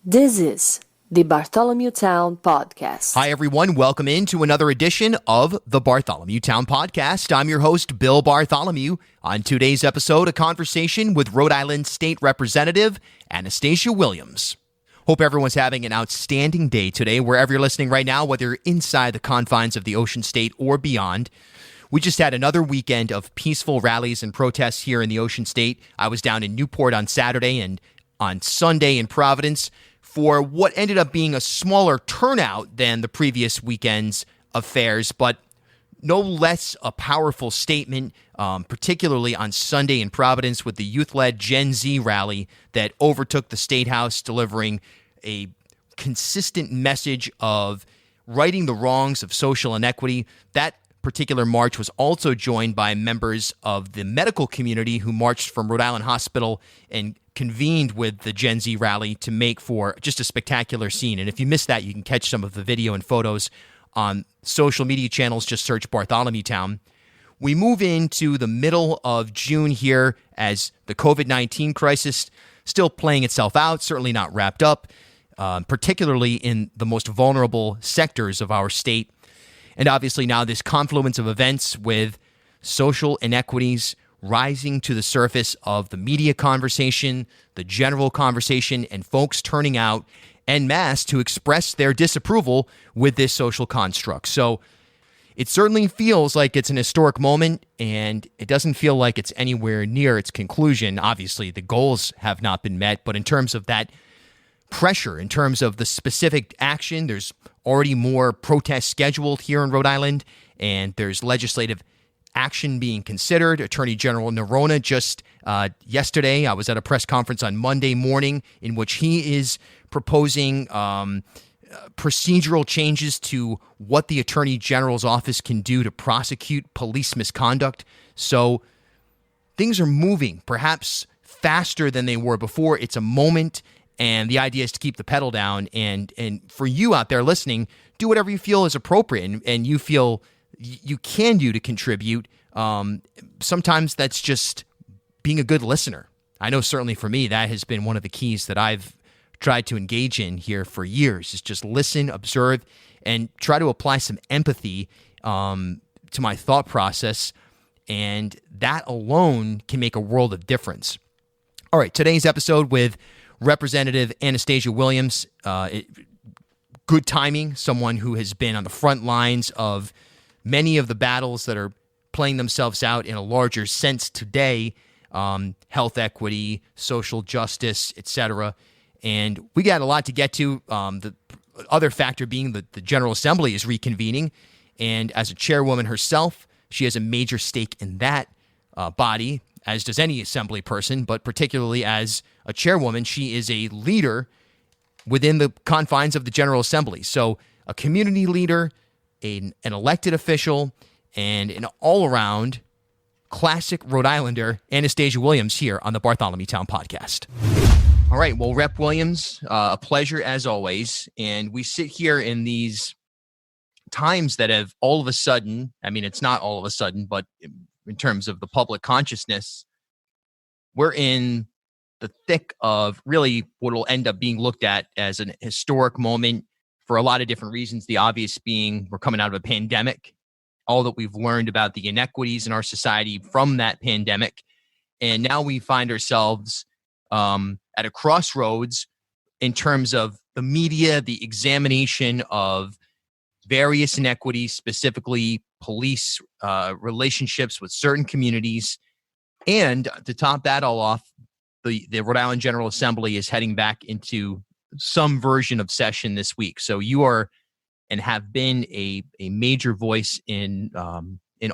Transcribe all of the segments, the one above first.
This is the Bartholomewtown podcast. Hi, everyone. Welcome into another edition of the Bartholomewtown podcast. I'm your host, Bill Bartholomew. On today's episode, a conversation with Rhode Island State Representative Anastasia Williams. Hope everyone's having an outstanding day today, wherever you're listening right now, whether you're inside the confines of the Ocean State or beyond. We just had another weekend of peaceful rallies and protests here in the Ocean State. I was down in Newport on Saturday and on Sunday in Providence for what ended up being a smaller turnout than the previous weekend's affairs, but no less a powerful statement, particularly on Sunday in Providence with the youth-led Gen Z rally that overtook the State House, delivering a consistent message of righting the wrongs of social inequity. That particular march was also joined by members of the medical community who marched from Rhode Island Hospital and convened with the Gen Z rally to make for just a spectacular scene. And if you missed that, you can catch some of the video and photos on social media channels. Just search Bartholomewtown. We move into the middle of June here as the COVID-19 crisis still playing itself out, certainly not wrapped up, particularly in the most vulnerable sectors of our state. And obviously now this confluence of events with social inequities rising to the surface of the media conversation, the general conversation, and folks turning out en masse to express their disapproval with this social construct. So it certainly feels like it's an historic moment, and it doesn't feel like it's anywhere near its conclusion. Obviously, the goals have not been met, but in terms of that pressure, in terms of the specific action, there's already more protests scheduled here in Rhode Island, and there's legislative action being considered. Attorney General Nerona just yesterday, I was at a press conference on Monday morning in which he is proposing procedural changes to what the Attorney General's office can do to prosecute police misconduct. So things are moving, perhaps faster than they were before. It's a moment, and the idea is to keep the pedal down. And for you out there listening, do whatever you feel is appropriate and you feel you can do to contribute. Sometimes that's just being a good listener. I know certainly for me, that has been one of the keys that I've tried to engage in here for years, is just listen, observe, and try to apply some empathy to my thought process. And that alone can make a world of difference. All right, today's episode with Representative Anastasia Williams, good timing, someone who has been on the front lines of many of the battles that are playing themselves out in a larger sense today, health equity, social justice, etc. And we got a lot to get to. The other factor being that the General Assembly is reconvening, and as a chairwoman herself, she has a major stake in that body, as does any assembly person, but particularly as a chairwoman, she is a leader within the confines of the General Assembly. So a community leader, an elected official, and an all-around classic Rhode Islander, Anastasia Williams, here on the Bartholomewtown podcast. All right, well, Rep. Williams, a pleasure as always. And we sit here in these times that have all of a sudden, I mean, it's not all of a sudden, but in terms of the public consciousness, we're in the thick of really what will end up being looked at as an historic moment for a lot of different reasons. The obvious being we're coming out of a pandemic, all that we've learned about the inequities in our society from that pandemic. And now we find ourselves at a crossroads in terms of the media, the examination of various inequities, specifically police relationships with certain communities. And to top that all off, the Rhode Island General Assembly is heading back into some version of session this week. So you are and have been a major voice in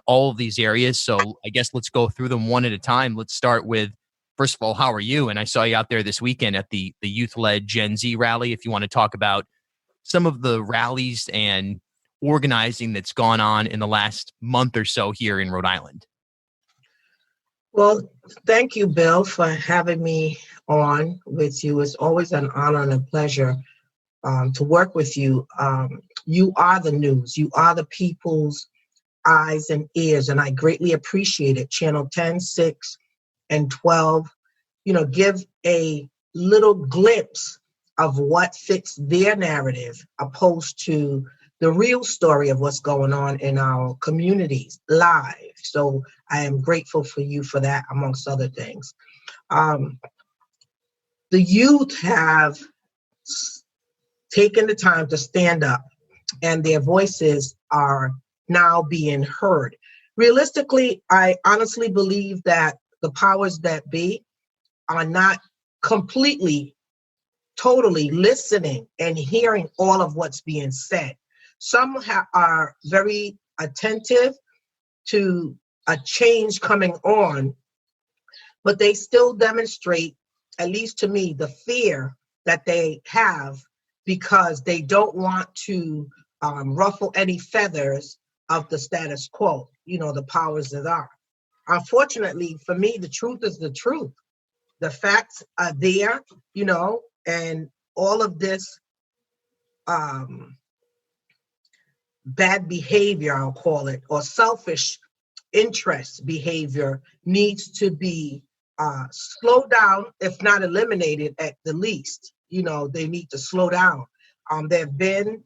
all of these areas. So I guess let's go through them one at a time. Let's start with, first of all, how are you? And I saw you out there this weekend at the youth-led Gen Z rally. If you want to talk about some of the rallies and organizing that's gone on in the last month or so here in Rhode Island. Well, thank you, Bill, for having me on with you. It's always an honor and a pleasure to work with you. You are the news. You are the people's eyes and ears, and I greatly appreciate it. Channel 10, 6, and 12, give a little glimpse of what fits their narrative opposed to the real story of what's going on in our communities live. So I am grateful for you for that, amongst other things. The youth have taken the time to stand up, and their voices are now being heard. Realistically, I honestly believe that the powers that be are not completely, totally listening and hearing all of what's being said. Some are very attentive to a change coming on, but they still demonstrate, at least to me, the fear that they have because they don't want to ruffle any feathers of the status quo, the powers that are. Unfortunately, for me, the truth is the truth. The facts are there, and all of this bad behavior, I'll call it, or selfish interest behavior needs to be slowed down, if not eliminated at the least. They need to slow down. There have been,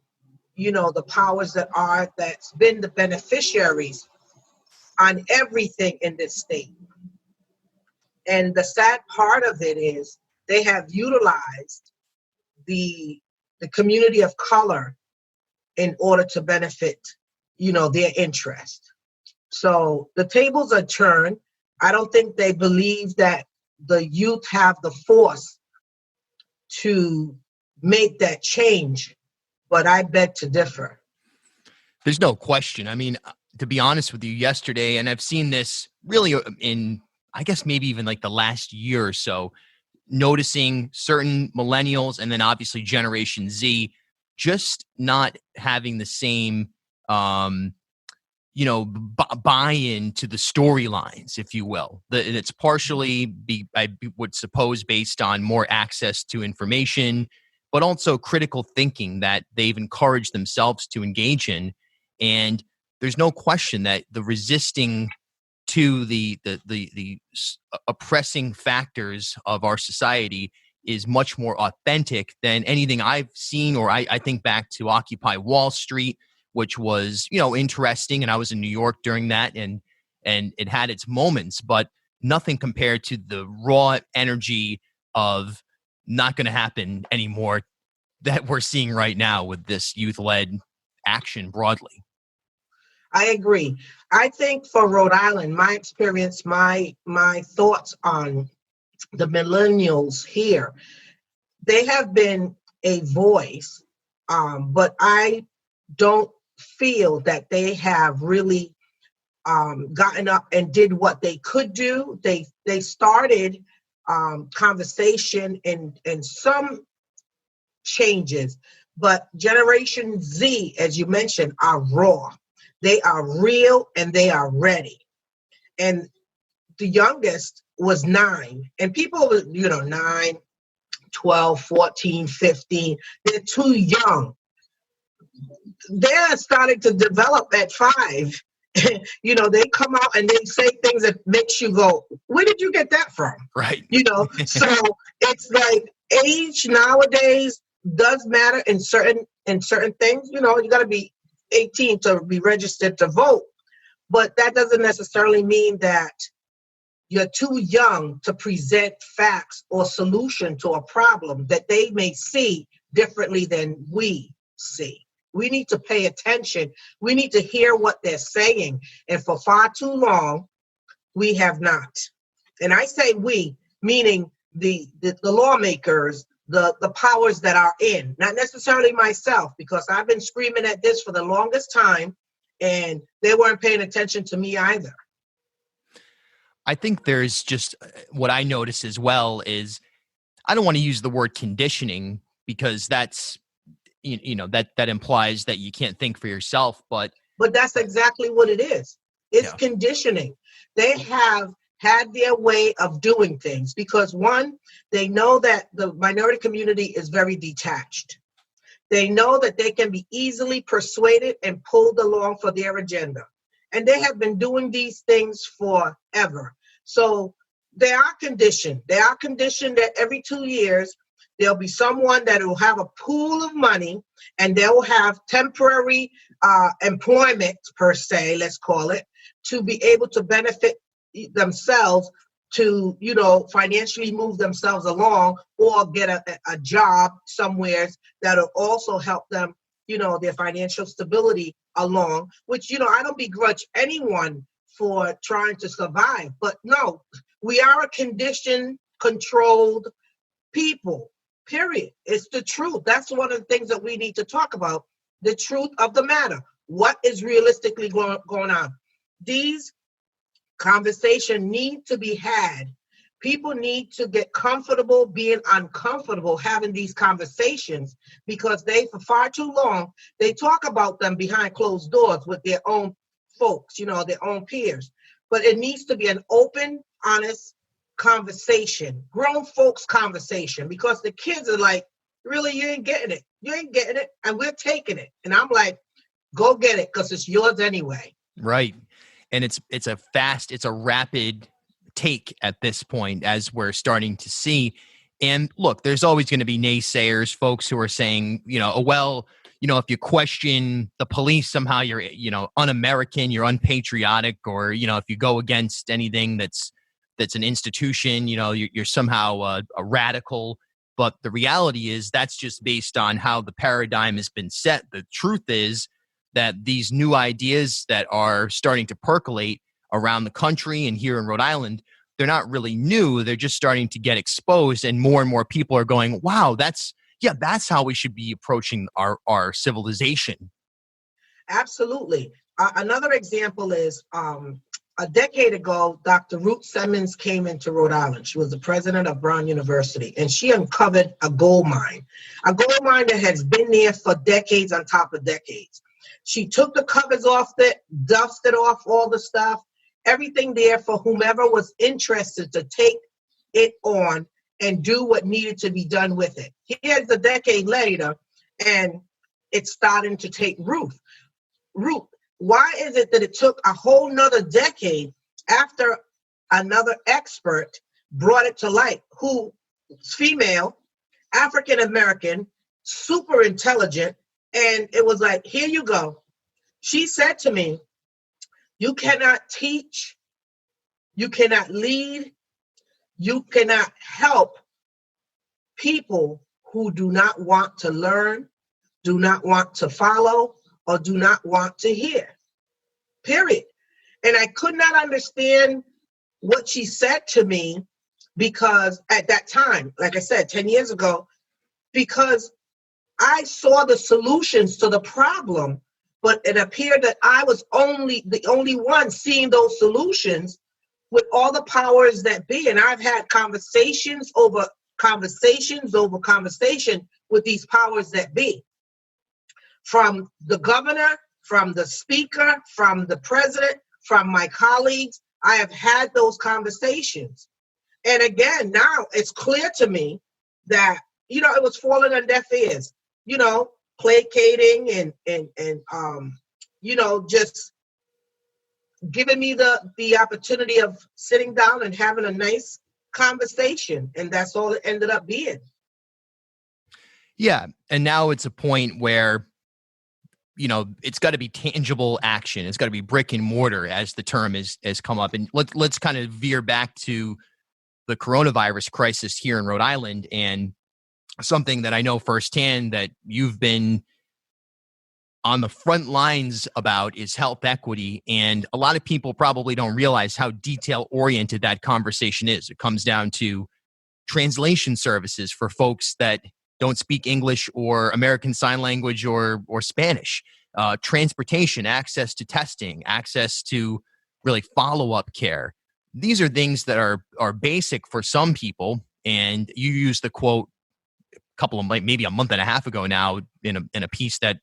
the powers that are, that's been the beneficiaries on everything in this state. And the sad part of it is they have utilized the community of color in order to benefit, their interest. So the tables are turned. I don't think they believe that the youth have the force to make that change, but I beg to differ. There's no question. I mean, to be honest with you, yesterday, and I've seen this really in, I guess, maybe even like the last year or so, noticing certain millennials and then obviously Generation Z just not having the same, buy-in to the storylines, if you will. And it's partially, I would suppose, based on more access to information, but also critical thinking that they've encouraged themselves to engage in. And there's no question that the resisting to the oppressing factors of our society is much more authentic than anything I've seen, or I think back to Occupy Wall Street, which was, interesting. And I was in New York during that, and it had its moments, but nothing compared to the raw energy of not going to happen anymore that we're seeing right now with this youth-led action broadly. I agree. I think for Rhode Island, my experience, my thoughts on the millennials here, they have been a voice, but I don't feel that they have really gotten up and did what they could do. They started conversation and some changes, but Generation Z, as you mentioned, are raw. They are real and they are ready. And the youngest was 9. And people, 9, 12, 14, 15, they're too young. They're starting to develop at 5. They come out and they say things that makes you go, where did you get that from? Right. So it's like age nowadays does matter in certain things. You got to be 18 to be registered to vote, but that doesn't necessarily mean that you're too young to present facts or solution to a problem that they may see differently than we see. We need to pay attention. We need to hear what they're saying. And for far too long, we have not. And I say we, meaning the lawmakers, the powers that are in, not necessarily myself, because I've been screaming at this for the longest time and they weren't paying attention to me either. I think there's just what I notice as well is, I don't want to use the word conditioning because that's, that implies that you can't think for yourself, but that's exactly what it is. It's conditioning. They have had their way of doing things because, one, they know that the minority community is very detached. They know that they can be easily persuaded and pulled along for their agenda. And they have been doing these things forever. So they are conditioned. They are conditioned that every 2 years There'll be someone that will have a pool of money, and they'll have temporary employment, per se, let's call it, to be able to benefit themselves, to, financially move themselves along, or get a job somewhere that'll also help them, their financial stability along, which, I don't begrudge anyone for trying to survive. But no, we are a conditioned, controlled people, period. It's the truth. That's one of the things that we need to talk about, the truth of the matter. What is realistically going on? These conversations need to be had. People need to get comfortable being uncomfortable having these conversations, because for far too long, they talk about them behind closed doors with their own folks, their own peers. But it needs to be an open, honest conversation, grown folks conversation, because the kids are like, really, you ain't getting it. You ain't getting it, and we're taking it. And I'm like, go get it, because it's yours anyway. Right. And it's a rapid take at this point, as we're starting to see. And look, there's always going to be naysayers, folks who are saying, if you question the police, somehow you're, un-American, you're unpatriotic, or, if you go against anything that's an institution, you're somehow a radical. But the reality is that's just based on how the paradigm has been set. The truth is that these new ideas that are starting to percolate around the country and here in Rhode Island, they're not really new. They're just starting to get exposed, and more people are going, wow, that's how we should be approaching our civilization. Absolutely. Another example is a decade ago, Dr. Ruth Simmons came into Rhode Island. She was the president of Brown University, and she uncovered a gold mine that has been there for decades on top of decades. She took the covers off it, dusted off all the stuff, everything there for whomever was interested to take it on and do what needed to be done with it. Here's a decade later, and it's starting to take root. Why is it that it took a whole nother decade after another expert brought it to light, who's female, African-American, super intelligent, and it was like, here you go. She said to me, you cannot teach, you cannot lead, you cannot help people who do not want to learn, do not want to follow, or do not want to hear, period. And I could not understand what she said to me, because at that time, like I said, 10 years ago, because I saw the solutions to the problem, but it appeared that I was the only one seeing those solutions with all the powers that be. And I've had conversations over conversation with these powers that be. From the governor, from the speaker, from the president, from my colleagues, I have had those conversations. And again, now it's clear to me that, it was falling on deaf ears, placating and just giving me the opportunity of sitting down and having a nice conversation. And that's all it ended up being. Yeah. And now it's a point where, it's got to be tangible action. It's got to be brick and mortar, as the term has come up. And let's kind of veer back to the coronavirus crisis here in Rhode Island, and something that I know firsthand that you've been on the front lines about is health equity. And a lot of people probably don't realize how detail-oriented that conversation is. It comes down to translation services for folks that don't speak English or American Sign Language or Spanish, transportation, access to testing, access to really follow-up care. These are things that are basic for some people. And you used the quote maybe a month and a half ago now in a piece that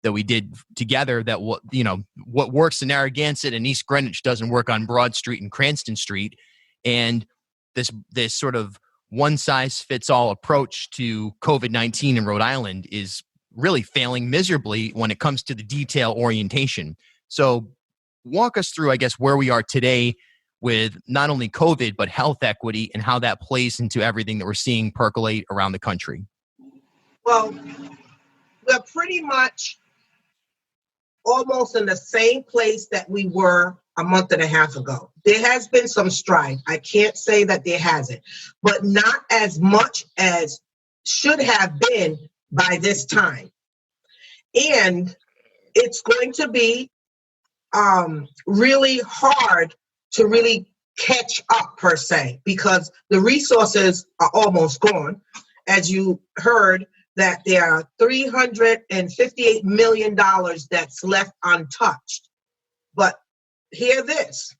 we did together, that what works in Narragansett and East Greenwich doesn't work on Broad Street and Cranston Street. And this sort of one-size-fits-all approach to COVID-19 in Rhode Island is really failing miserably when it comes to the detail orientation. So walk us through, I guess, where we are today with not only COVID, but health equity and how that plays into everything that we're seeing percolate around the country? Well, we're pretty much almost in the same place that we were a month and a half ago. There has been some strife. I can't say that there hasn't, but not as much as should have been by this time. And it's going to be really hard to really catch up per se, because the resources are almost gone. As you heard, that there are $358 million that's left untouched. But hear this,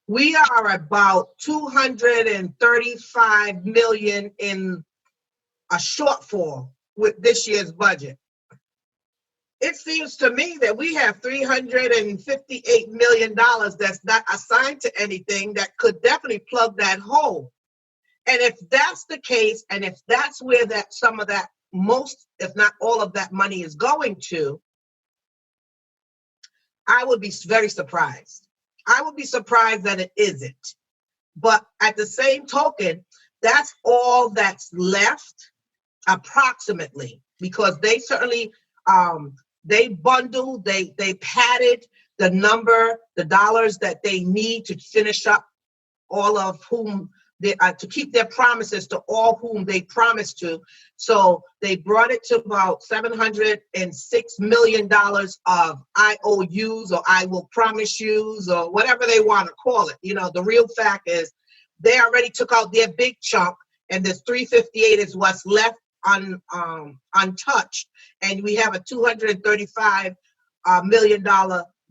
we are about $235 million in a shortfall with this year's budget. It seems to me that we have $358 million that's not assigned to anything that could definitely plug that hole. And if that's the case, and if that's where that some of that, most, if not all of that money is going to, I would be very surprised. I would be surprised that it isn't. But at the same token, that's all that's left, approximately, because they certainly, they bundled, they padded the dollars that they need to finish up all of whom they to keep their promises to all whom they promised to. So they brought it to about $706 million of IOUs, or I will promise yous, or whatever they want to call it. You know, the real fact is they already took out their big chunk, and this 358 is what's left untouched. And we have a $235 million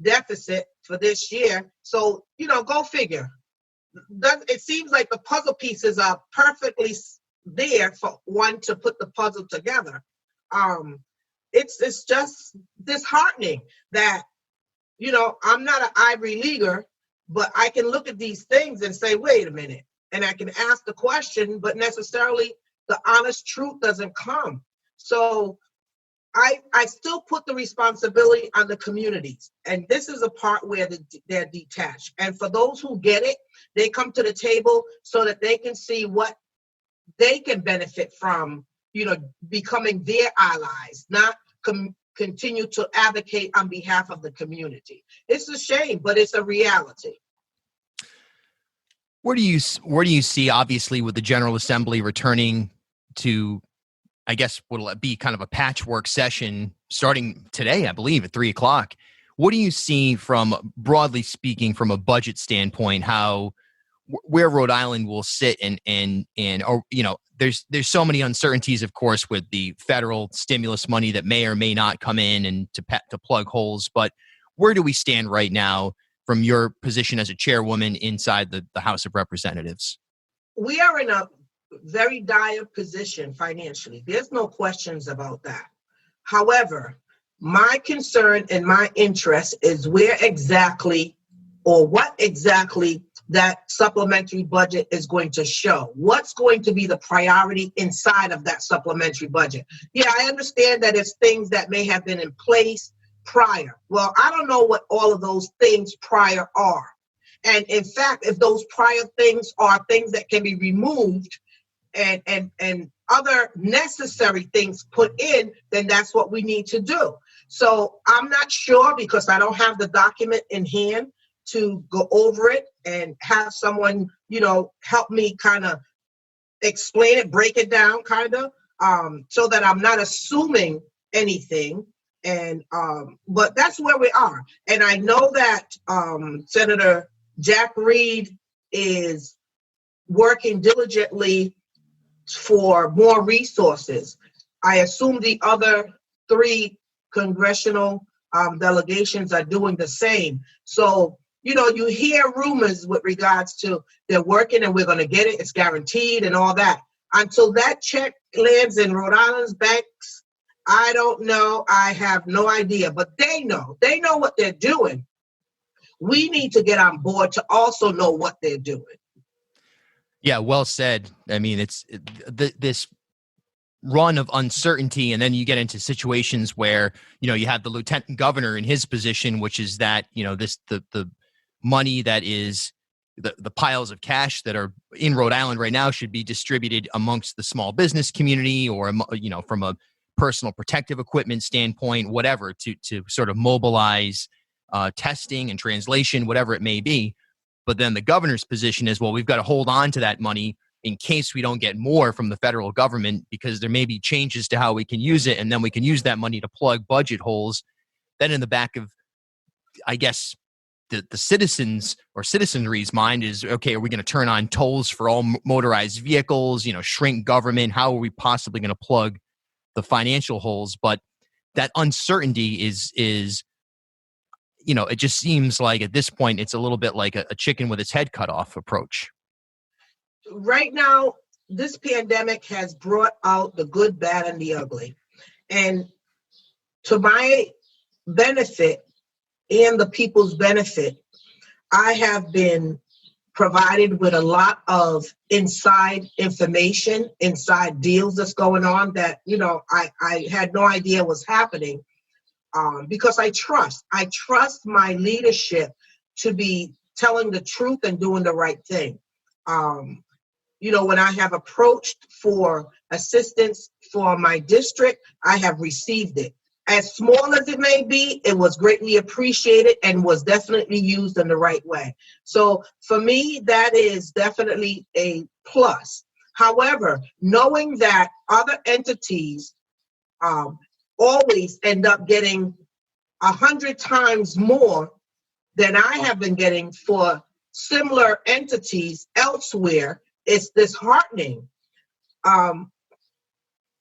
deficit for this year. So, you know, go figure. It seems like the puzzle pieces are perfectly there for one to put the puzzle together. It's just disheartening that, you know, I'm not an Ivy Leaguer, but I can look at these things and say, wait a minute, and I can ask the question, but necessarily the honest truth doesn't come. So I still put the responsibility on the communities. And this is a part where they're detached. And for those who get it, they come to the table so that they can see what they can benefit from, you know, becoming their allies, not continue to advocate on behalf of the community. It's a shame, but it's a reality. Where do you see, obviously, with the General Assembly returning to, I guess, will be kind of a patchwork session starting today, I believe, at 3:00. What do you see from, broadly speaking, from a budget standpoint, where Rhode Island will sit and or, you know, there's so many uncertainties, of course, with the federal stimulus money that may or may not come in and to plug holes. But where do we stand right now from your position as a chairwoman inside the House of Representatives? We are in a very dire position financially. There's no questions about that. However, my concern and my interest is where exactly, or what exactly, that supplementary budget is going to show. What's going to be the priority inside of that supplementary budget? Yeah, I understand that it's things that may have been in place prior. Well, I don't know what all of those things prior are. And in fact, if those prior things are things that can be removed and other necessary things put in, then that's what we need to do. So I'm not sure, because I don't have the document in hand to go over it and have someone, you know, help me kind of explain it, break it down kind of, so that I'm not assuming anything. And but that's where we are. And I know that Senator Jack Reed is working diligently for more resources. I assume the other 3 congressional delegations are doing the same. So, you know, you hear rumors with regards to they're working and we're going to get it, it's guaranteed and all that. Until that check lands in Rhode Island's banks, I don't know. I have no idea, but they know what they're doing. We need to get on board to also know what they're doing. Yeah, well said. I mean, this run of uncertainty, and then you get into situations where, you know, you have the lieutenant governor in his position, which is that, you know, the money that is the piles of cash that are in Rhode Island right now should be distributed amongst the small business community, or, from a personal protective equipment standpoint, whatever, to sort of mobilize testing and translation, whatever it may be. But then the governor's position is, well, we've got to hold on to that money in case we don't get more from the federal government, because there may be changes to how we can use it, and then we can use that money to plug budget holes. Then in the back of, I guess, the citizens or citizenry's mind is, okay, are we going to turn on tolls for all motorized vehicles, shrink government? How are we possibly going to plug the financial holes? But that uncertainty is it just seems like at this point, it's a little bit like a chicken with its head cut off approach. Right now, this pandemic has brought out the good, bad, and the ugly. And to my benefit and the people's benefit, I have been provided with a lot of inside information, inside deals that's going on that, I had no idea was happening, because I trust my leadership to be telling the truth and doing the right thing. When I have approached for assistance for my district, I have received it. As small as it may be, it was greatly appreciated and was definitely used in the right way. So for me, that is definitely a plus. However, knowing that other entities always end up getting 100 times more than I have been getting for similar entities elsewhere, it's disheartening.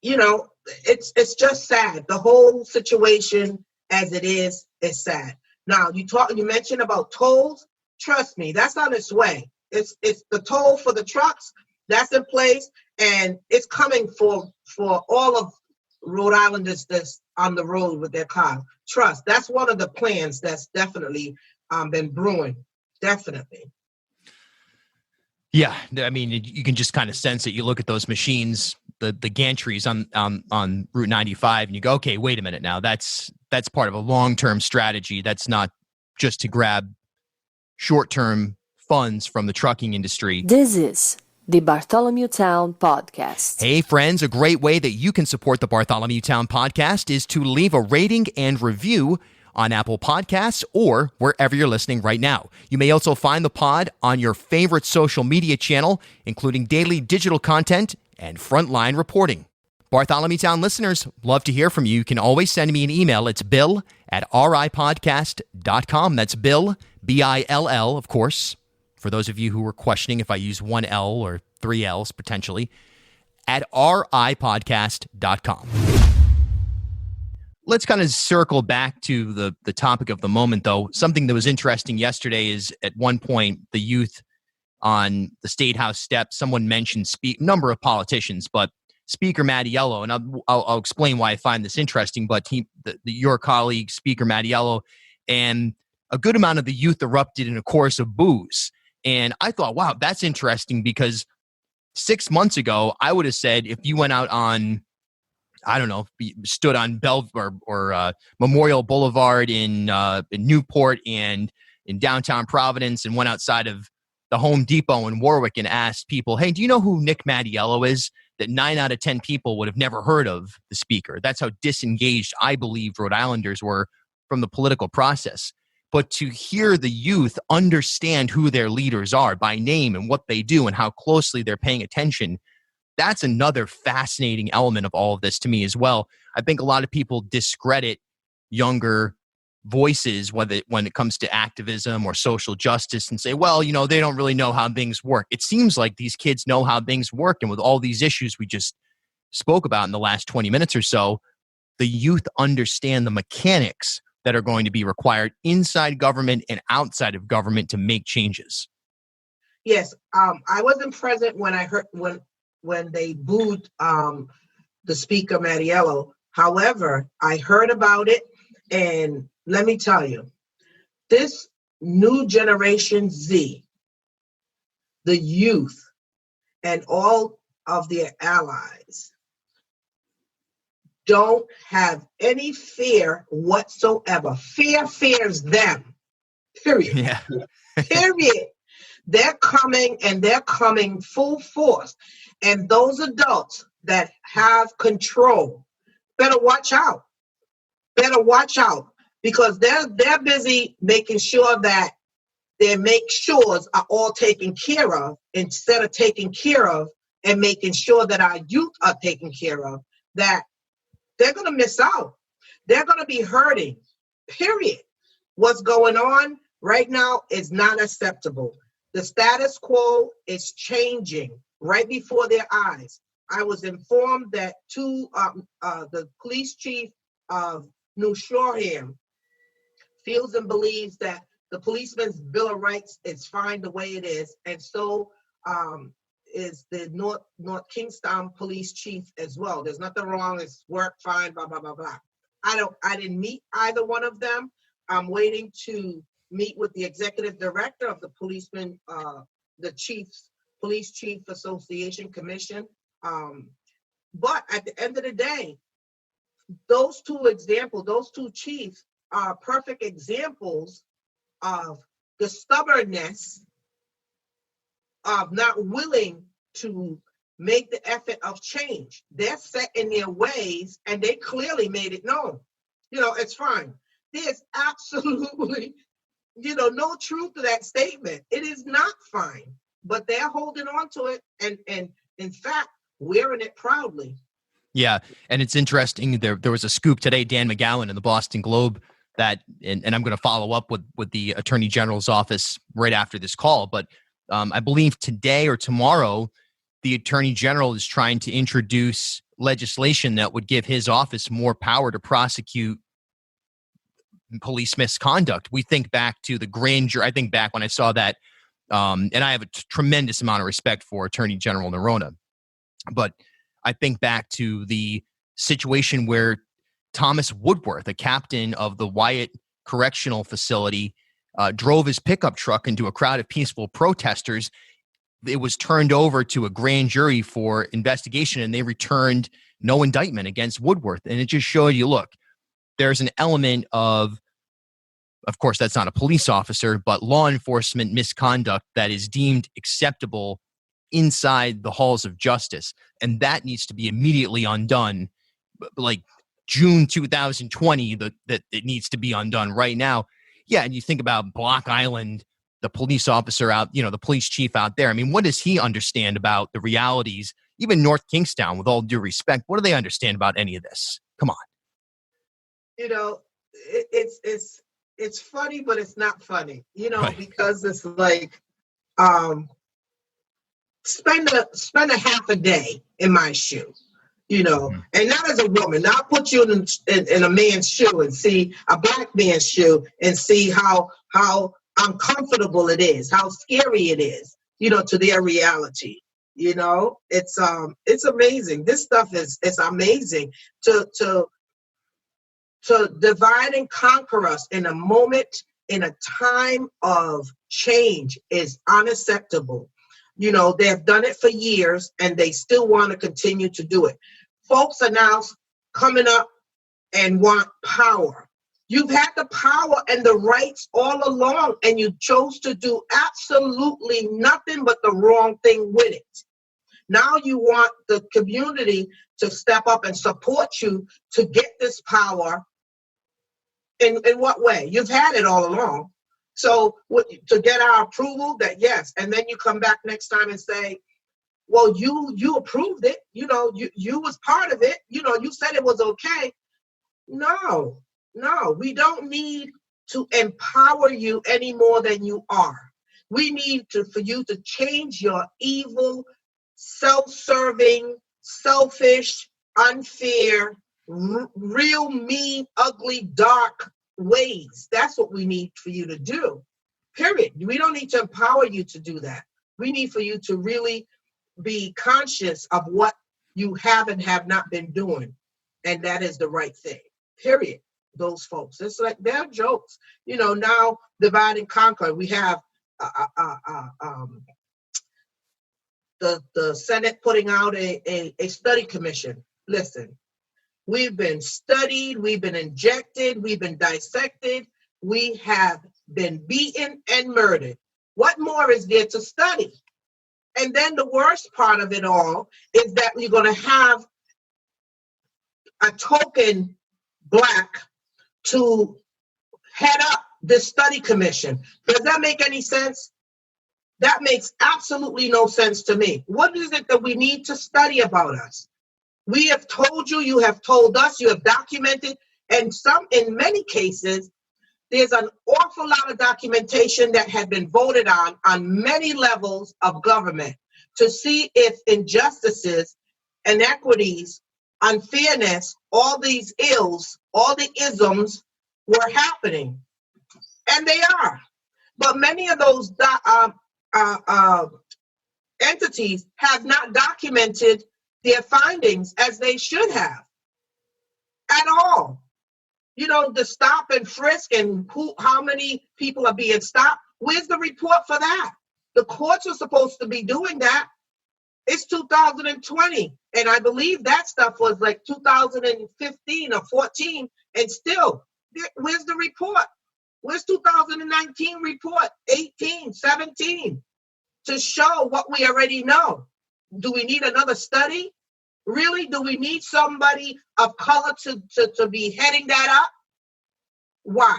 It's just sad. The whole situation as it is sad. Now, you mentioned about tolls. Trust me, that's on its way. It's the toll for the trucks that's in place, and it's coming for all of Rhode Islanders that's on the road with their car. Trust, that's one of the plans that's definitely been brewing. Definitely. Yeah, I mean, you can just kind of sense it. You look at those machines, the gantries on Route 95, and you go, okay, wait a minute now. That's part of a long-term strategy. That's not just to grab short-term funds from the trucking industry. This is the Bartholomewtown Podcast. Hey, friends, a great way that you can support the Bartholomewtown Podcast is to leave a rating and review on Apple Podcasts or wherever you're listening right now. You may also find the pod on your favorite social media channel, including daily digital content and frontline reporting. Bartholomewtown listeners, love to hear from you. You can always send me an email. It's bill@ripodcast.com. That's Bill, B-I-L-L, of course, for those of you who were questioning if I use one L or three L's potentially, at ripodcast.com. Let's kind of circle back to the topic of the moment, though. Something that was interesting yesterday is at one point the youth on the State House steps, someone mentioned number of politicians, but Speaker Mattiello, and I'll explain why I find this interesting, but your colleague, Speaker Mattiello, and a good amount of the youth erupted in a chorus of boos. And I thought, wow, that's interesting, because 6 months ago, I would have said if you went out on, I don't know, stood on or Memorial Boulevard in Newport and in downtown Providence and went outside of the Home Depot in Warwick and asked people, hey, do you know who Nick Mattiello is? That 9 out of 10 people would have never heard of the speaker. That's how disengaged I believe Rhode Islanders were from the political process. But to hear the youth understand who their leaders are by name and what they do and how closely they're paying attention, that's another fascinating element of all of this to me as well. I think a lot of people discredit younger voices when it comes to activism or social justice and say, well, they don't really know how things work. It seems like these kids know how things work. And with all these issues we just spoke about in the last 20 minutes or so, the youth understand the mechanics that are going to be required inside government and outside of government to make changes. Yes, I wasn't present when I heard when they booed the Speaker Mattiello. However, I heard about it, and let me tell you, this new generation Z, the youth, and all of their allies don't have any fear whatsoever. Fear fears them, period. Yeah. Period. They're coming full force. And those adults that have control better watch out. Better watch out, because they're busy making sure that their make sures are all taken care of, instead of taking care of and making sure that our youth are taken care of, that they're going to miss out. They're going to be hurting, period. What's going on right now is not acceptable. The status quo is changing right before their eyes. I was informed that the police chief of New Shoreham feels and believes that the policeman's Bill of Rights is fine the way it is, and so is the North Kingstown police chief as well. There's nothing wrong. It's work fine. Blah blah blah blah. I didn't meet either one of them. I'm waiting to meet with the executive director of the Police Chief Association Commission. But at the end of the day, those two chiefs are perfect examples of the stubbornness of not willing to make the effort of change. They're set in their ways, and they clearly made it known. It's fine. There's absolutely, no truth to that statement. It is not fine, but they're holding on to it, and in fact, wearing it proudly. Yeah, and it's interesting. There was a scoop today, Dan McGowan in the Boston Globe, that, and I'm going to follow up with the Attorney General's office right after this call, but I believe today or tomorrow, the Attorney General is trying to introduce legislation that would give his office more power to prosecute police misconduct. We think back to the grand jury. I think back when I saw that, and I have a tremendous amount of respect for Attorney General Nerona, but I think back to the situation where Thomas Woodworth, a captain of the Wyatt Correctional Facility, drove his pickup truck into a crowd of peaceful protesters. It was turned over to a grand jury for investigation, and they returned no indictment against Woodworth. And it just showed you, look, there's an element of course, that's not a police officer, but law enforcement misconduct that is deemed acceptable inside the halls of justice. And that needs to be immediately undone, like June 2020, that it needs to be undone right now. Yeah, and you think about Block Island, the police officer out, the police chief out there. I mean, what does he understand about the realities? Even North Kingstown, with all due respect, what do they understand about any of this? Come on. It's funny, but it's not funny, Right. Because it's like, spend a half a day in my shoe, Mm-hmm. and not as a woman. Now I'll put you in a man's shoe and see a black man's shoe and see how uncomfortable it is, how scary it is, to their reality. It's amazing. This stuff is amazing to divide and conquer us in a moment, in a time of change, is unacceptable. They've done it for years, and they still want to continue to do it. Folks are now coming up and want power. You've had the power and the rights all along, and you chose to do absolutely nothing but the wrong thing with it. Now you want the community to step up and support you to get this power. In what way? You've had it all along. So to get our approval that yes, and then you come back next time and say, well, you approved it. You was part of it. You said it was okay. No, we don't need to empower you any more than you are. We need for you to change your evil, self-serving, selfish, unfair, real mean, ugly, dark ways. That's what we need for you to do. Period. We don't need to empower you to do that. We need for you to really be conscious of what you have and have not been doing. And that is the right thing. Period. Those folks. It's like they're jokes. Now divide and conquer. We have the Senate putting out a study commission. Listen, we've been studied, we've been injected, we've been dissected, we have been beaten and murdered. What more is there to study? And then the worst part of it all is that you're going to have a token Black to head up this study commission. Does that make any sense? That makes absolutely no sense to me. What is it that we need to study about us? We have told you, you have told us, you have documented, and in many cases, there's an awful lot of documentation that had been voted on many levels of government to see if injustices, inequities, unfairness, all these ills, all the isms were happening. And they are. But many of those entities have not documented their findings as they should have at all. You know, the stop and frisk and how many people are being stopped. Where's the report for that? The courts are supposed to be doing that. It's 2020, and I believe that stuff was like 2015 or 14, and still, where's the report? Where's 2019 report, 18, 17, to show what we already know? Do we need another study? Really? Do we need somebody of color to be heading that up? Why?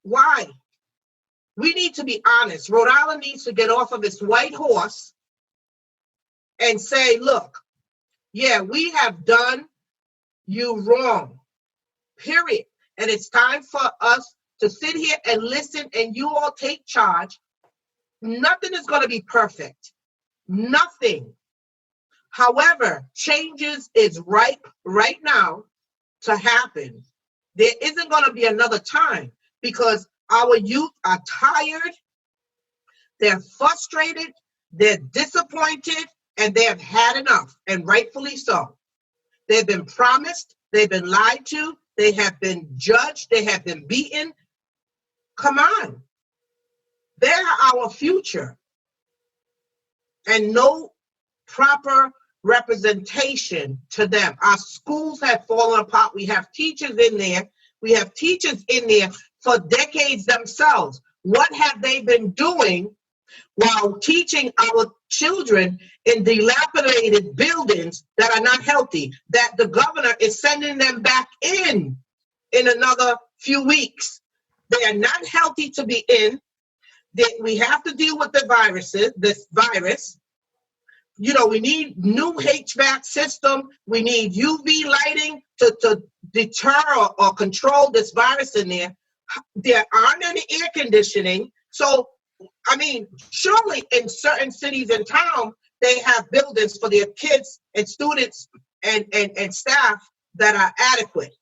Why? We need to be honest. Rhode Island needs to get off of its white horse and say, look, yeah, we have done you wrong, period. And it's time for us to sit here and listen, and you all take charge. Nothing is going to be perfect. Nothing. However, changes is ripe right now to happen. There isn't going to be another time because our youth are tired, they're frustrated, they're disappointed, and they have had enough, and rightfully so. They've been promised, they've been lied to, they have been judged, they have been beaten. Come on. They're our future. And no proper representation to them. Our schools have fallen apart. We have teachers in there. We have teachers in there for decades themselves. What have they been doing while teaching our children in dilapidated buildings that are not healthy, that the governor is sending them back in another few weeks? They are not healthy to be in. We have to deal with this virus. You know, we need new HVAC system. We need UV lighting to deter or control this virus in there. There aren't any air conditioning. So, I mean, surely in certain cities and towns, they have buildings for their kids and students and staff that are adequate.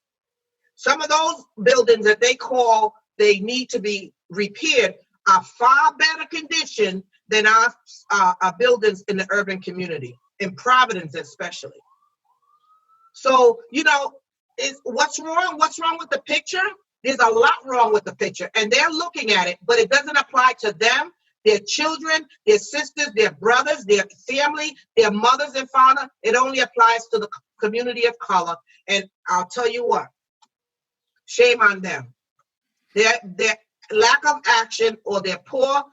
Some of those buildings that they need to be repaired are far better condition than our buildings in the urban community, in Providence especially. So, you know, what's wrong? What's wrong with the picture? There's a lot wrong with the picture, and they're looking at it, but it doesn't apply to them, their children, their sisters, their brothers, their family, their mothers and father. It only applies to the community of color, and I'll tell you what, shame on them. Their lack of action or their poor,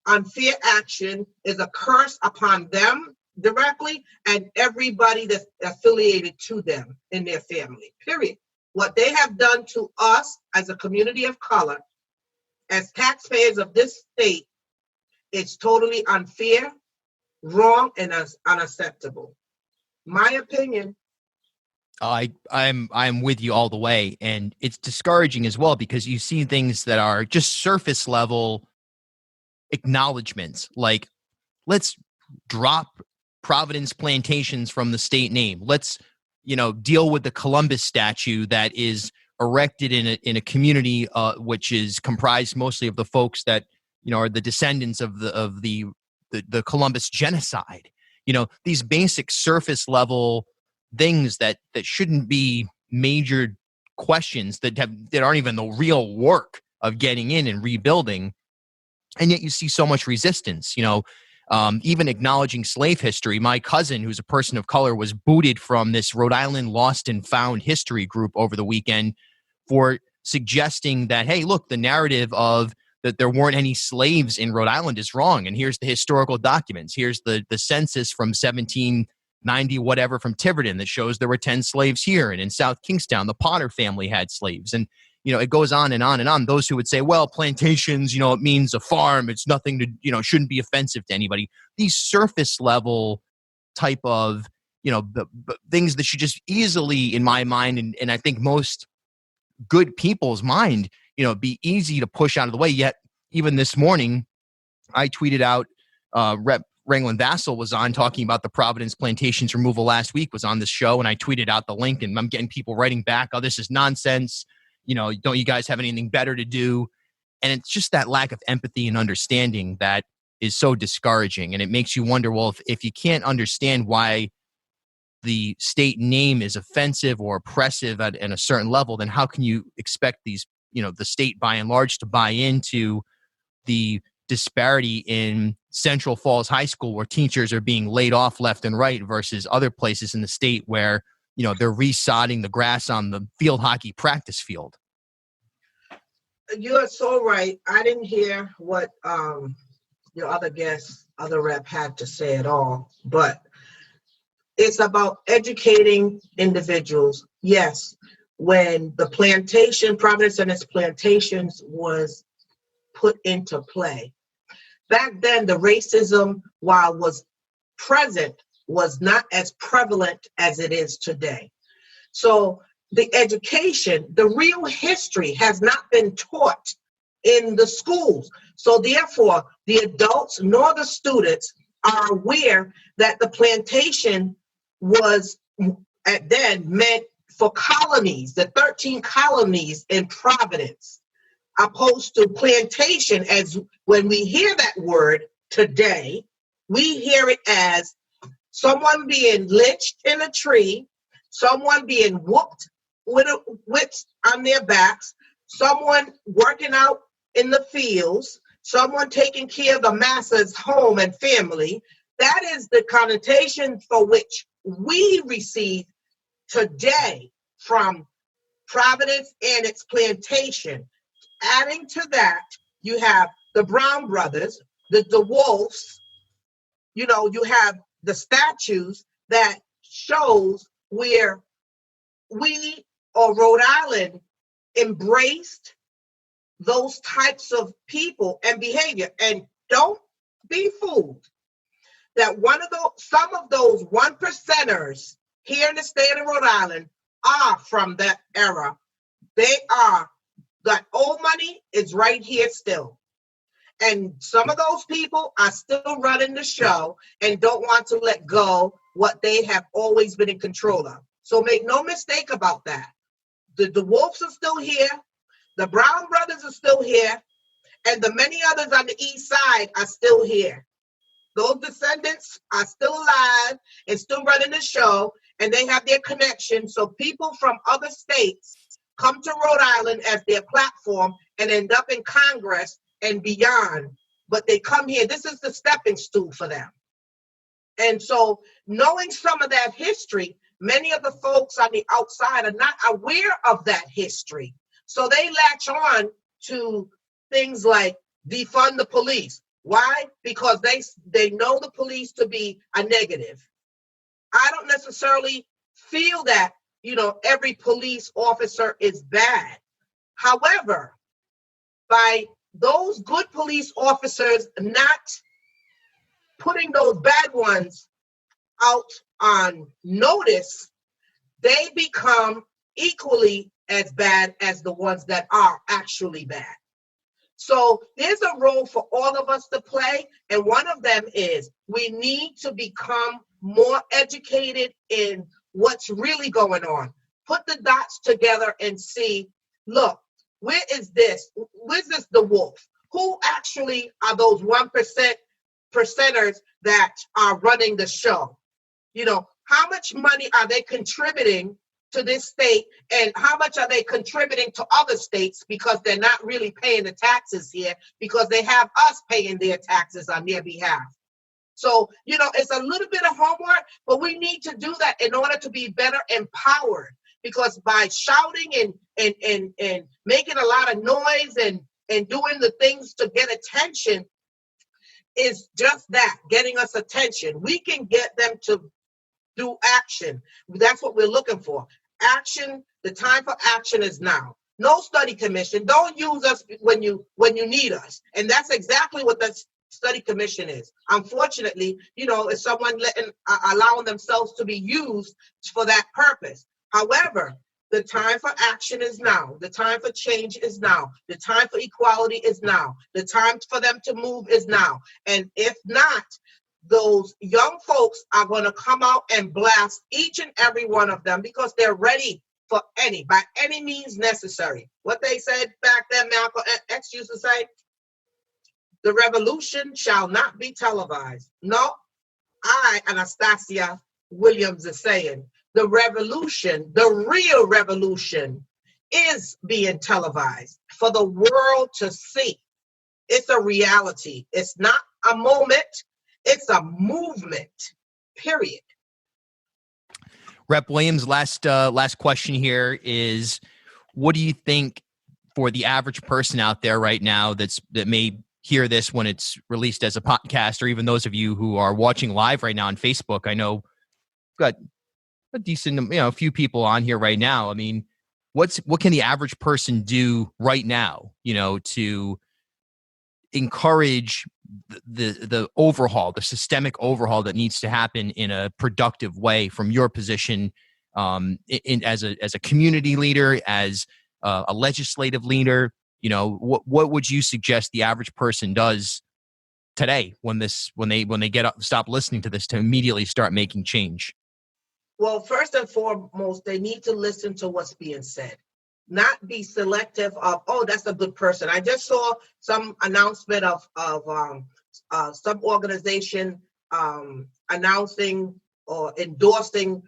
unfair action is a curse upon them directly and everybody that's affiliated to them in their family, period. What they have done to us as a community of color, as taxpayers of this state, is totally unfair, wrong, and unacceptable. My opinion. I'm with you all the way, and it's discouraging as well because you see things that are just surface level acknowledgments, like let's drop Providence Plantations from the state name. Let's, deal with the Columbus statue that is erected in a community which is comprised mostly of the folks that are the descendants of the Columbus genocide. These basic surface level things that shouldn't be major questions that aren't even the real work of getting in and rebuilding. And yet you see so much resistance, even acknowledging slave history. My cousin, who's a person of color, was booted from this Rhode Island Lost and Found history group over the weekend for suggesting that, hey, look, the narrative of that there weren't any slaves in Rhode Island is wrong. And here's the historical documents. Here's the census from 1790, whatever, from Tiverton that shows there were 10 slaves here. And in South Kingstown, the Potter family had slaves. And, it goes on and on and on. Those who would say, well, plantations, it means a farm. It's nothing to, shouldn't be offensive to anybody. These surface level type of, things that should just easily, in my mind, and I think most good people's mind, be easy to push out of the way. Yet, even this morning, I tweeted out, Rep. Ranglin Vassal was on talking about the Providence Plantations removal last week, was on this show, and I tweeted out the link, and I'm getting people writing back, oh, this is nonsense. Don't you guys have anything better to do? And it's just that lack of empathy and understanding that is so discouraging. And it makes you wonder, well, if you can't understand why the state name is offensive or oppressive at a certain level, then how can you expect these, the state by and large to buy into the disparity in Central Falls High School where teachers are being laid off left and right versus other places in the state where, they're resodding the grass on the field hockey practice field? You're so right. I didn't hear what your other rep had to say at all, but it's about educating individuals. Yes, when the Providence and its plantations was put into play, back then the racism, while was present, was not as prevalent as it is today. So the education, the real history has not been taught in the schools. So therefore, the adults nor the students are aware that the plantation was then meant for colonies, the 13 colonies in Providence, opposed to plantation. As when we hear that word today, we hear it as someone being lynched in a tree, someone being whooped with whips on their backs, someone working out in the fields, someone taking care of the masses' home and family. That is the connotation for which we receive today from Providence and its plantation. Adding to that, you have the Brown brothers, the Wolves, you have the statues that shows where we or Rhode Island embraced those types of people and behavior. And don't be fooled that some of those 1%ers here in the state of Rhode Island are from that era. They are. That old money is right here still. And some of those people are still running the show and don't want to let go what they have always been in control of. So make no mistake about that. The Wolves are still here. The Brown brothers are still here. And the many others on the east side are still here. Those descendants are still alive and still running the show, and they have their connection. So people from other states come to Rhode Island as their platform and end up in Congress and beyond. But they come here. This is the stepping stool for them. And so knowing some of that history, many of the folks on the outside are not aware of that history. So they latch on to things like defund the police. Why? Because they know the police to be a negative. I don't necessarily feel that, every police officer is bad. However, by those good police officers not putting those bad ones out on notice, they become equally as bad as the ones that are actually bad. So there's a role for all of us to play, and one of them is we need to become more educated in what's really going on. Put the dots together and see, look, where is this? Where's this the wolf? Who actually are those 1%ers that are running the show? How much money are they contributing to this state, and how much are they contributing to other states because they're not really paying the taxes here because they have us paying their taxes on their behalf. So, it's a little bit of homework, but we need to do that in order to be better empowered, because by shouting and making a lot of noise and and doing the things to get attention is just that, getting us attention. We can get them to do action. That's what we're looking for. Action, the time for action is now. No study commission. Don't use us when you need us. And that's exactly what the study commission is. Unfortunately, it's someone allowing themselves to be used for that purpose. However, the time for action is now. The time for change is now. The time for equality is now. The time for them to move is now. And if not, those young folks are going to come out and blast each and every one of them because they're ready for by any means necessary. What they said back then, Malcolm X used to say, the revolution shall not be televised. No, Anastasia Williams is saying, the revolution, the real revolution is being televised for the world to see. It's a reality. It's not a moment. It's a movement, period. Rep Williams, last question here is, what do you think for the average person out there right now that may hear this when it's released as a podcast, or even those of you who are watching live right now on Facebook? I know we've got a decent, a few people on here right now. I mean, what can the average person do right now, to encourage the overhaul, the systemic overhaul that needs to happen in a productive way from your position as a community leader, as a legislative leader? What would you suggest the average person does today when they get up, stop listening to this, to immediately start making change? Well, first and foremost, they need to listen to what's being said, not be selective of, oh, that's a good person. I just saw some announcement of some organization announcing or endorsing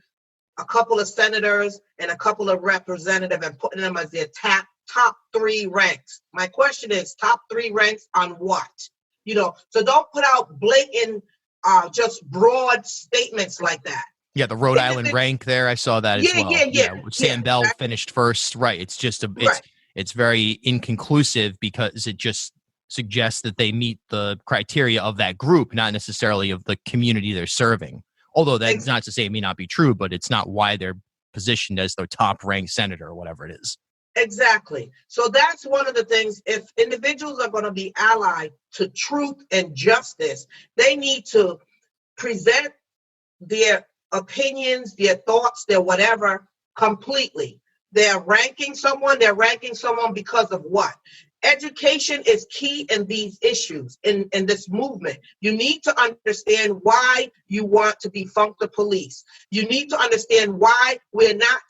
a couple of senators and a couple of representatives and putting them as their top 3 ranks. My question is, top 3 ranks on what? So don't put out blatant, just broad statements like that. Yeah, the Rhode Island rank there, I saw that as well. Yeah. Sam Bell finished first. Right. It's just it's very inconclusive because it just suggests that they meet the criteria of that group, not necessarily of the community they're serving. Although that's not to say it may not be true, but it's not why they're positioned as the top ranked senator or whatever it is. Exactly. So that's one of the things. If individuals are going to be allied to truth and justice, they need to present their opinions, their thoughts, their whatever completely. They're ranking someone because of what? Education is key in these issues, in this movement. You need to understand why you want to defunk the police. You need to understand why we're not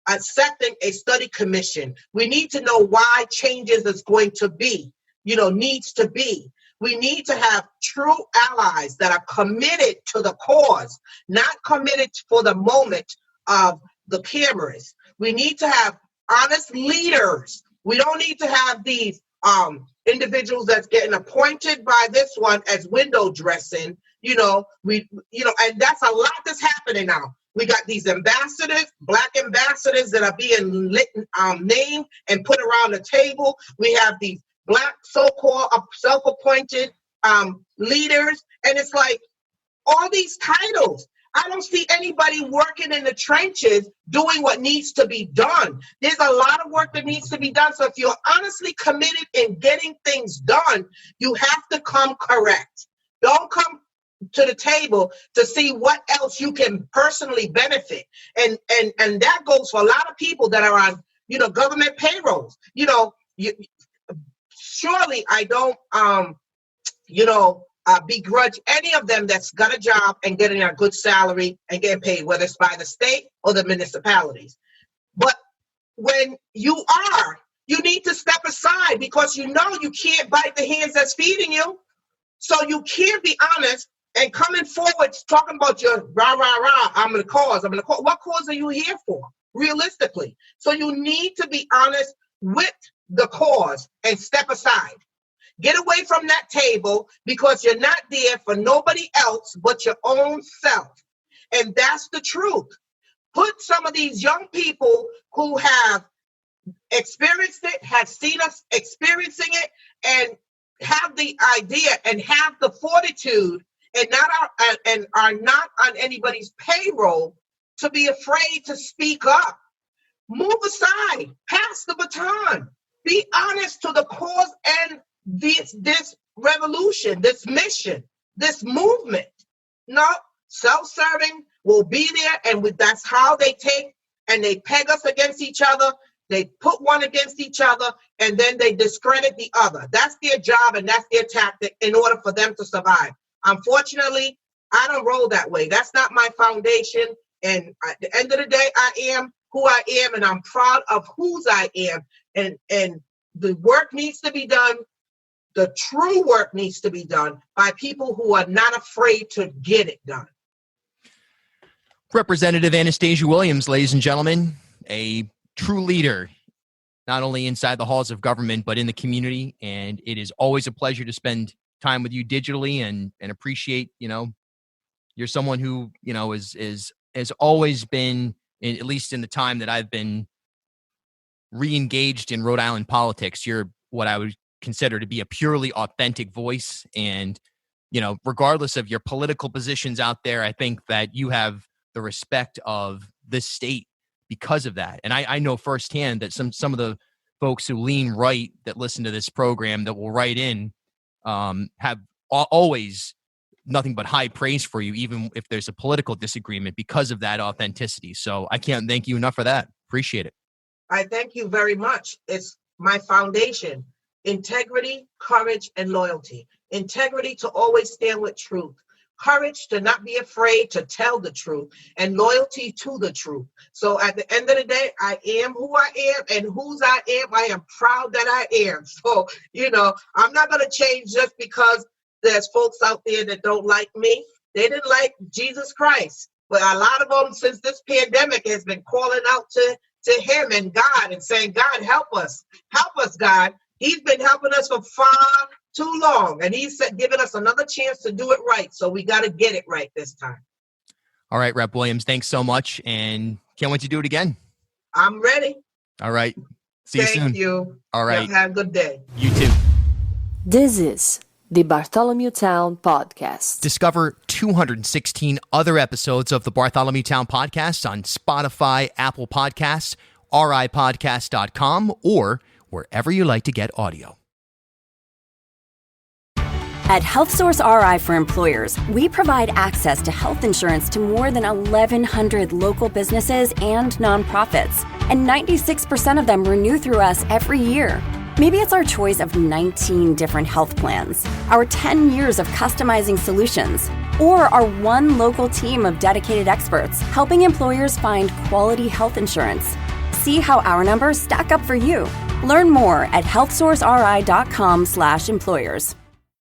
accepting a study commission. We need to know why changes is going to be, needs to be. We need to have true allies that are committed to the cause, not committed for the moment of the cameras. We need to have honest leaders. We don't need to have these individuals that's getting appointed by this one as window dressing. And that's a lot that's happening now. We got these ambassadors, Black ambassadors that are being named and put around the table. We have these Black so-called self-appointed leaders. And it's like all these titles. I don't see anybody working in the trenches doing what needs to be done. There's a lot of work that needs to be done. So if you're honestly committed in getting things done, you have to come correct. Don't come to the table to see what else you can personally benefit. And that goes for a lot of people that are on, government payrolls. Surely I don't, begrudge any of them that's got a job and getting a good salary and getting paid, whether it's by the state or the municipalities. But when you need to step aside because you can't bite the hands that's feeding you. So you can't be honest and coming forward talking about your rah, I'm going to cause. What cause are you here for, realistically? So you need to be honest with the cause and step aside. Get away from that table because you're not there for nobody else but your own self. And that's the truth. Put some of these young people who have experienced it, has seen us experiencing it, and have the idea and have the fortitude and are not on anybody's payroll to be afraid to speak up. Move aside, pass the baton, be honest to the cause and this revolution, this mission, this movement. No, self-serving will be there, and that's how they take and they peg us against each other. They put one against each other, and then they discredit the other. That's their job, and that's their tactic in order for them to survive. Unfortunately, I don't roll that way. That's not my foundation. And at the end of the day, I am who I am, and I'm proud of whose I am. And the work needs to be done. The true work needs to be done by people who are not afraid to get it done. Representative Anastasia Williams, ladies and gentlemen, a true leader, not only inside the halls of government, but in the community. And it is always a pleasure to spend time with you digitally and appreciate, you're someone who, has always been, at least in the time that I've been re-engaged in Rhode Island politics, you're what I would consider to be a purely authentic voice. And, regardless of your political positions out there, I think that you have the respect of this state because of that. And I know firsthand that some of the folks who lean right that listen to this program that will write in have always nothing but high praise for you, even if there's a political disagreement, because of that authenticity. So I can't thank you enough for that. Appreciate it. I thank you very much. It's my foundation: integrity, courage, and loyalty. Integrity to always stand with truth. Courage to not be afraid to tell the truth, and loyalty to the truth. So at the end of the day, I am who I am, and whose I am. I am proud that I am. So, I'm not going to change just because there's folks out there that don't like me. They didn't like Jesus Christ. But a lot of them, since this pandemic, has been calling out to him and God and saying, God, help us, God. He's been helping us for far too long, and he's giving us another chance to do it right. So we got to get it right this time. All right, Rep. Williams, thanks so much, and can't wait to do it again. I'm ready. All right. See you soon. Thank you. All right. Have a good day. You too. This is the Bartholomewtown Podcast. Discover 216 other episodes of the Bartholomewtown Podcast on Spotify, Apple Podcasts, ripodcast.com, or wherever you like to get audio. At HealthSource RI for Employers, we provide access to health insurance to more than 1,100 local businesses and nonprofits, and 96% of them renew through us every year. Maybe it's our choice of 19 different health plans, our 10 years of customizing solutions, or our one local team of dedicated experts helping employers find quality health insurance. See how our numbers stack up for you. Learn more at healthsourceri.com/employers.